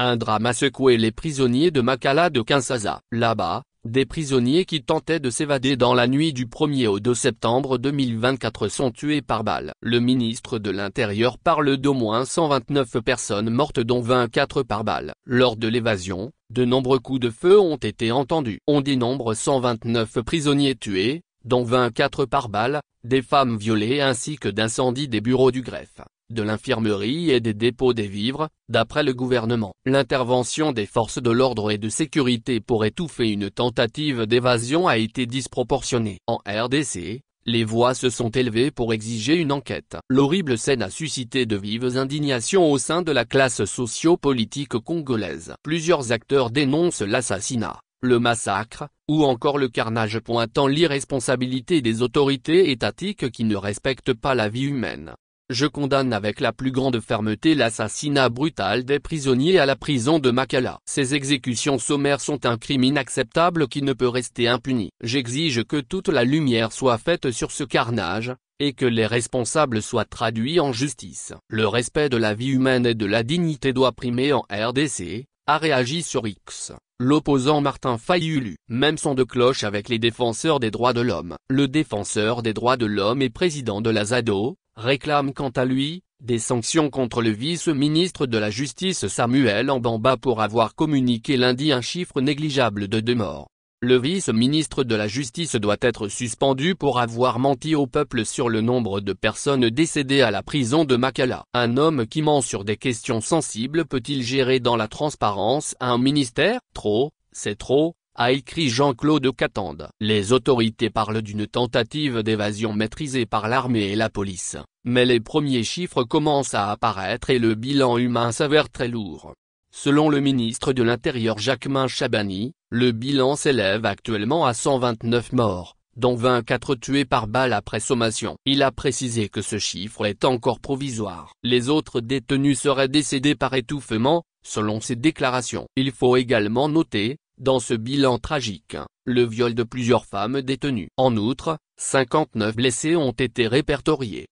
Un drame a secoué les prisonniers de Makala de Kinshasa. Là-bas, des prisonniers qui tentaient de s'évader dans la nuit du 1er au 2 septembre 2024 sont tués par balle. Le ministre de l'Intérieur parle d'au moins 129 personnes mortes dont 24 par balle. Lors de l'évasion, de nombreux coups de feu ont été entendus. On dénombre 129 prisonniers tués, dont 24 par balle, des femmes violées ainsi que d'incendies des bureaux du greffe, de l'infirmerie et des dépôts des vivres, d'après le gouvernement. L'intervention des forces de l'ordre et de sécurité pour étouffer une tentative d'évasion a été disproportionnée. En RDC, les voix se sont élevées pour exiger une enquête. L'horrible scène a suscité de vives indignations au sein de la classe socio-politique congolaise. Plusieurs acteurs dénoncent l'assassinat, le massacre, ou encore le carnage, pointant l'irresponsabilité des autorités étatiques qui ne respectent pas la vie humaine. Je condamne avec la plus grande fermeté l'assassinat brutal des prisonniers à la prison de Makala. Ces exécutions sommaires sont un crime inacceptable qui ne peut rester impuni. J'exige que toute la lumière soit faite sur ce carnage, et que les responsables soient traduits en justice. Le respect de la vie humaine et de la dignité doit primer en RDC, a réagi sur X l'opposant Martin Fayulu. Même son de cloche avec les défenseurs des droits de l'homme. Le défenseur des droits de l'homme et président de la ZADO, réclame quant à lui, des sanctions contre le vice-ministre de la Justice Samuel Mbamba pour avoir communiqué lundi un chiffre négligeable de 2 morts. Le vice-ministre de la Justice doit être suspendu pour avoir menti au peuple sur le nombre de personnes décédées à la prison de Makala. Un homme qui ment sur des questions sensibles peut-il gérer dans la transparence un ministère? Trop, c'est trop, a écrit Jean-Claude Katende. Les autorités parlent d'une tentative d'évasion maîtrisée par l'armée et la police, mais les premiers chiffres commencent à apparaître et le bilan humain s'avère très lourd. Selon le ministre de l'Intérieur Jacquemain Chabani, le bilan s'élève actuellement à 129 morts, dont 24 tués par balle après sommation. Il a précisé que ce chiffre est encore provisoire. Les autres détenus seraient décédés par étouffement, selon ses déclarations. Il faut également noter, dans ce bilan tragique, le viol de plusieurs femmes détenues. En outre, 59 blessés ont été répertoriés.